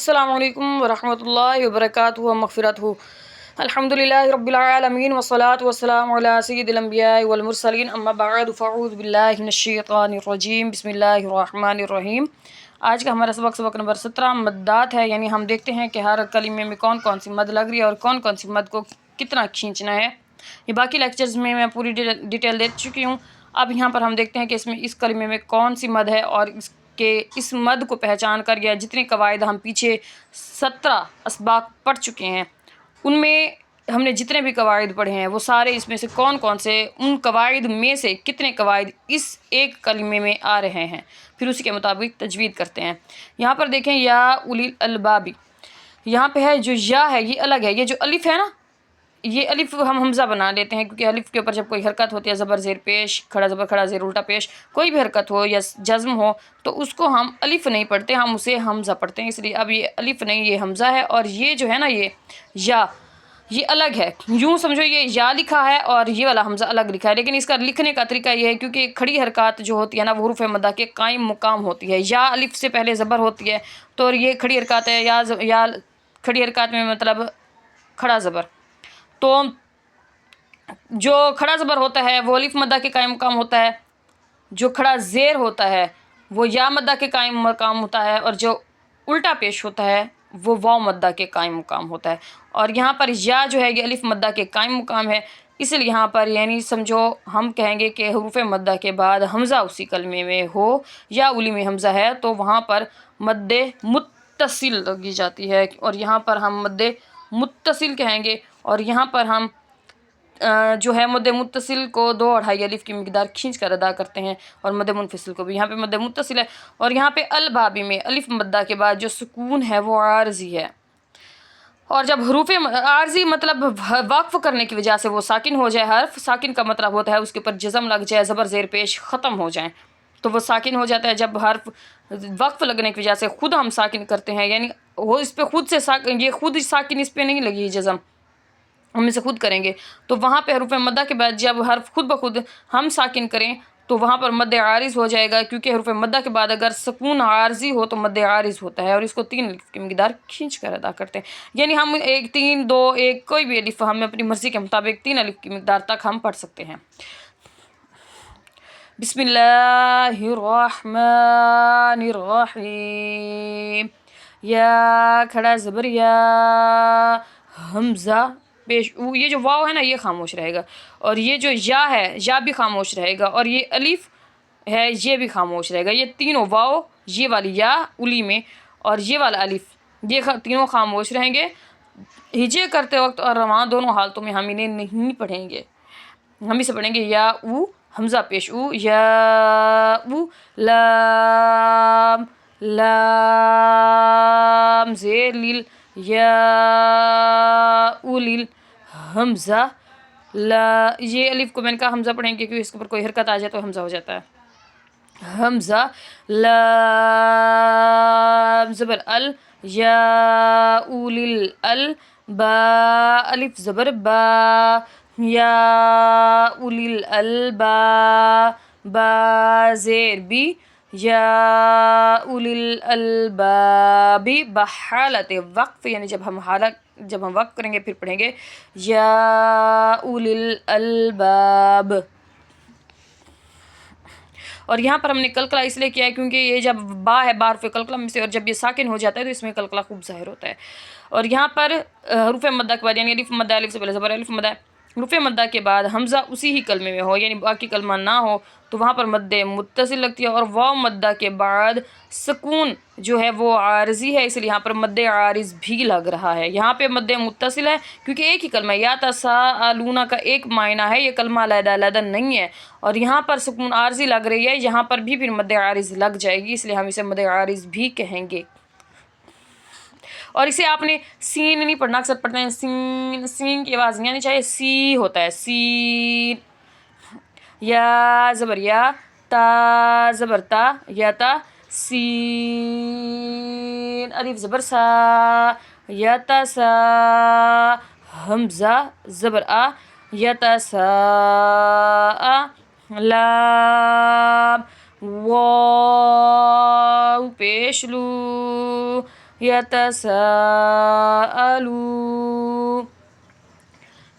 अस्सलामु अलैकुम वरहमतुल्लाहि वबरकातुहु व मग़फ़िरतुहु। अल्हम्दुलिल्लाहि रब्बिल आलमीन वस्सलातु वस्सलामु अला सय्यिदिल अंबियाइ वल मुरसलीन अम्मा बअद फ़अऊज़ु बिल्लाहि मिनश शैतानिर रजीम बिस्मिल्लाहिर रहमानिर रहीम। आज का हमारा सबक नंबर 17 मद्दात है, यानी हम देखते हैं कि हर कलिमे में कौन कौन सी मद लग रही है और कौन कौन सी मद को कितना खींचना है। ये बाकी लेक्चर्स में मैं पूरी डिटेल दे चुकी हूँ। अब यहाँ पर हम देखते हैं कि इसमें इस कलिमे में कौन सी मद है और इस मद को पहचान कर या जितने कवायद हम पीछे 17 असबाक पढ़ चुके हैं उनमें हमने जितने भी कवायद पढ़े हैं वो सारे इसमें से कौन कौन से उन कवायद में से कितने कवायद इस एक कलिमे में आ रहे हैं, फिर उसी के मुताबिक तजवीद करते हैं। यहाँ पर देखें या उलिल अलबाबी, यहाँ पे है जो या है ये अलग है। ये जो अलिफ है ना, ये अलिफ हम हमज़ा बना लेते हैं क्योंकि अलिफ के ऊपर जब कोई हरकत होती है, ज़बर ज़ेर पेश, खड़ा ज़बर खड़ा ज़ेर उल्टा पेश, कोई भी हरकत हो या जज़्म हो तो उसको हम अलिफ नहीं पढ़ते, हम उसे हमज़ा पढ़ते हैं। इसलिए अब ये अलिफ नहीं, ये हमज़ा है। और ये जो है ना ये या ये अलग है। यूँ समझो ये या लिखा है और ये वाला हमज़ा अलग लिखा है, लेकिन इसका लिखने का तरीका ये है क्योंकि खड़ी हरकत जो होती है ना वो हुरूफ़ मद्दा के कायम मुकाम होती है। या अलिफ से पहले ज़बर होती है तो ये खड़ी हरकत है। या खड़ी हरकत में मतलब खड़ा ज़बर, तो जो खड़ा ज़बर होता है वो अलिफ मद्दा के कायम मकाम होता है, जो खड़ा ज़ेर होता है वो या मद्दा के कायम मकाम होता है, और जो उल्टा पेश होता है वो वाव मद्दा के कायम मकाम होता है। और यहाँ पर या जो है ये अलिफ मद्दा के कायम मकाम है, इसलिए यहाँ पर यानी समझो हम कहेंगे कि हुरूफ़ मद्दा के बाद हमज़ा उसी कलमे में हो या उली में हमज़ा है तो वहाँ पर मद्दे मुत्तसिल लगी जाती है, और यहाँ पर हम मद्दे मुत्तसिल कहेंगे। और यहाँ पर हम जो है मद्दे मुत्तसिल को 2 अलिफ की मिकदार खींच कर अदा करते हैं, और मद्दे मुनफसिल को भी। यहाँ पे मद्दे मुत्तसिल है। और यहाँ पे अल बाबी में अलिफ मद्दा के बाद जो सुकून है वो आर्जी है, और जब हरूफ आर्जी मतलब वक्फ करने की वजह से वो साकिन हो जाए, हर्फ साकिन का मतलब होता है उसके ऊपर जज़म लग जाए, ज़बर ज़ेर पेश ख़त्म हो जाए तो वो साकिन हो जाता है। जब हर्फ वक्फ लगने की वजह से खुद हम साकिन करते हैं, यानी वो इस पर खुद से साकिन, ये खुद साकिन इस पर नहीं लगी जज़म, हम इसे खुद करेंगे तो वहाँ पे हरूफ मद्दा के बाद जब हर्फ खुद ब खुद हम साकिन करें तो वहाँ पर मद्दे आरिज़ हो जाएगा, क्योंकि हरूफ मद्दा के बाद अगर सुकून आर्जी हो तो मद्दे आरिज़ होता है, और इसको 3 अलिफ की मिकदार खींच कर अदा करते हैं। यानी हम 1 3 2 1 कोई भी अलिफ हमें अपनी मर्ज़ी के मुताबिक 3 अलिफ की मिकदार तक हम पढ़ सकते हैं। बिस्मिल्लाहिर्रहमानिर्रहीम। या खड़ा ज़बर या, हमज़ा पेश ऊ, ये जो वाव है ना ये खामोश रहेगा, और ये जो या है या भी खामोश रहेगा, और ये अलिफ है ये भी खामोश रहेगा। ये तीनों वाव, ये वाली या उली में और ये वाला अलिफ, ये तीनों खामोश रहेंगे हिजे करते वक्त, और वहाँ दोनों हालतों में हम इन्हें नहीं पढ़ेंगे, हम इसे पढ़ेंगे या ऊ हमज़ा पेश ऊ, या ऊ लाम लाम ज़ेर लिल, या उलिल हमज़ा ला। ये अलिफ को मैंने कहा हमज़ा पढ़ेंगे क्योंकि इसके ऊपर कोई हरकत आ जाए तो हमज़ा हो जाता है। हमज़ा लाम ज़बर अल, या उलिल अल, बा अलिफ ज़बर बा, या उलिल अल बा, बा ज़ेर बी, या उलिल अलबाबी बहालत वक्फ, यानी जब हम वक्फ करेंगे फिर पढ़ेंगे या उलिल अलबाब। और यहाँ पर हमने कलकला इसलिए किया है क्योंकि ये जब बा है बार कलकला में से, और जब ये साकिन हो जाता है तो इसमें कलकला खूब ज़ाहिर होता है। और यहाँ पर हरूफ मद्दा के बाद यानी अलिफ मद्दा, अलिफ से पहले ज़बर अलिफ मद्दा, हरूफ मद्दा के बाद हमज़ा उसी ही कलमे में हो यानी बाकी कलमा ना हो तो वहाँ पर मद्दे मुत्तसिल लगती है, और वाव मद्दा के बाद सुकून जो है वो आर्जी है, इसलिए यहाँ पर मद्दे आरिज़ भी लग रहा है। यहाँ पे मद्दे मुत्तसिल है क्योंकि एक ही कलमा या तसाअलूना का एक मायना है, ये कलमा अलग-अलग नहीं है, और यहाँ पर सुकून आर्जी लग रही है, यहाँ पर भी फिर मद्दे आरिज़ लग जाएगी, इसलिए हम इसे मद्दे आरिज़ भी कहेंगे। और इसे आपने सीन नहीं पढ़ना, अक्सर पढ़ते हैं सीन, सीन की आवाज़ नहीं आनी चाहिए, सी होता है सीन। या ज़बर या, ता ज़बर ता, या ता सीन, अलिफ ज़बर सा, या ता सा, हमज़ा ज़बर आ, या ता सा आ, लाम वाव पेश लू, یتساءلون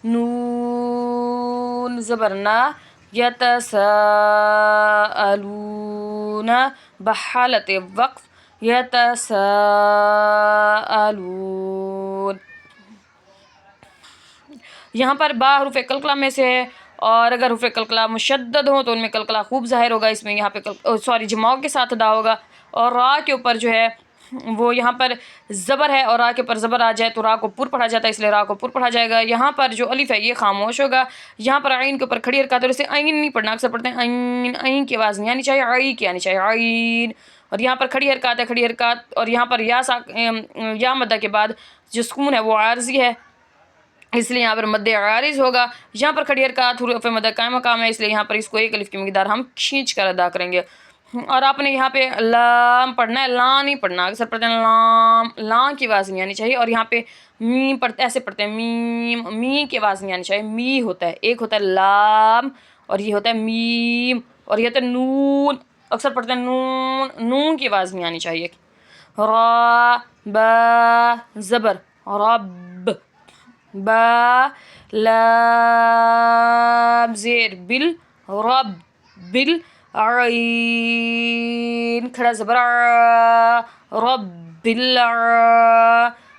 نون زبر نا یتساءلون بحالت وقف یتساءلون. یہاں پر با حروف قلقلہ میں سے ہے اور اگر حروف قلقلہ مشدد ہوں تو ان میں قلقلہ خوب ظاہر ہوگا. اس میں یہاں پہ جماؤں کے ساتھ ادا ہوگا اور را کے اوپر جو ہے وہ یہاں پر زبر ہے اور را کے اوپر زبر آ جائے تو را کو پر پڑھا جاتا ہے اس لیے را کو پر پڑھا جائے گا. یہاں پر جو الف ہے یہ خاموش ہوگا. یہاں پر عین کے اوپر کھڑی حرکات ہے اور اسے عین نہیں پڑھنا. اکثر پڑھتے ہیں عین عین کی آواز نہیں آنی چاہیے عئی کی آنی چاہیے عین. اور یہاں پر کھڑی حرکات ہے کھڑی حرکات اور یہاں پر یا مدہ کے بعد جو سکون ہے وہ عارضی ہے اس لیے یہاں پر مد عارض ہوگا. یہاں پر کھڑی حرکات حروف مد قائم مقام ہے اس لیے یہاں پر اس کو ایک الف کی مقدار ہم کھینچ کر ادا کریں گے. اور آپ نے یہاں پہ لام پڑھنا ہے لا نہیں پڑھنا. اکثر پڑھتے ہیں لام لام کی آواز نہیں آنی چاہیے اور یہاں پہ میم پڑھتے ایسے پڑھتے ہیں میم می کی آواز نہیں آنی چاہیے. می ہوتا ہے ایک ہوتا ہے لام اور یہ ہوتا ہے میم اور یہ ہوتا ہے نون. اکثر پڑھتے ہیں نون نون کی آواز نہیں آنی چاہیے. را با زبر رب با لام زیر بل رب بل عین کھڑا زبر رب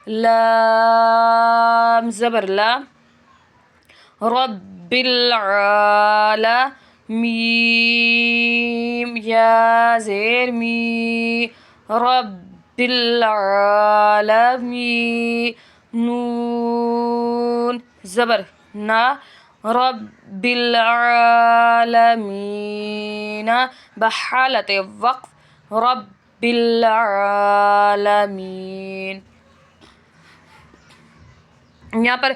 لام زبر لا رب العالمین یا زیر می رب العالمین نون زبر نا رب العالمین بحالت وقف رب العالمین. یہاں پر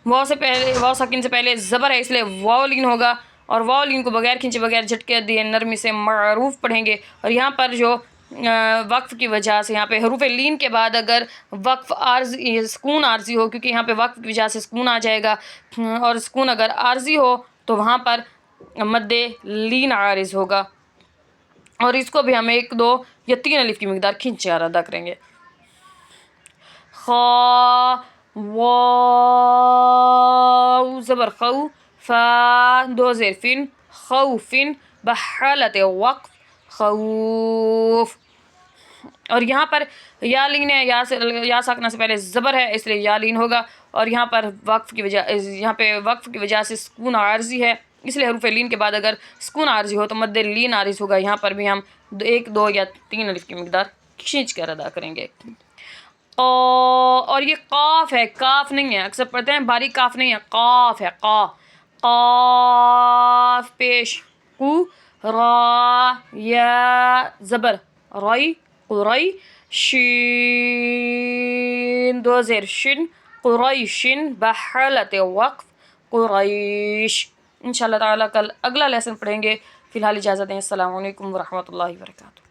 واو سے پہلے واو ساکن سے پہلے زبر ہے اس لیے واو لین ہوگا اور واو لین کو بغیر کھینچے بغیر جھٹکے دیے نرمی سے معروف پڑھیں گے. اور یہاں پر جو وقف کی وجہ سے یہاں پہ حروف لین کے بعد اگر وقف عارضی سکون عارضی ہو کیونکہ یہاں پہ وقف کی وجہ سے سکون آ جائے گا اور سکون اگر عارضی ہو تو وہاں پر مد لین عارض ہوگا اور اس کو بھی ہم 1 2 یا 3 الف کی مقدار کھینچ کر ادا کریں گے. خا واو زبر خو فا 2 زیر فن خوفن بحالت وقف خوف. اور یہاں پر یا لین ہے یا ساکنہ سے پہلے زبر ہے اس لیے یا لین ہوگا اور یہاں پر وقف کی وجہ سے سکون عارضی ہے اس لیے حروف لین کے بعد اگر سکون عارضی ہو تو مد لین عارض ہوگا. یہاں پر بھی ہم 1 2 یا 3 الف کی مقدار کھینچ کر ادا کریں گے. اور یہ قاف ہے کاف نہیں ہے. اکثر پڑھتے ہیں باریک کاف نہیں ہے قاف ہے قا قاف پیش کو را یا زبر رائی قرائی شین 2 زیر شن قریشن بحالت وقف قریش. انشاءاللہ تعالیٰ کل اگلا لیسن پڑھیں گے. فی الحال اجازت دیں. السلام علیکم ورحمۃ اللہ وبرکاتہ.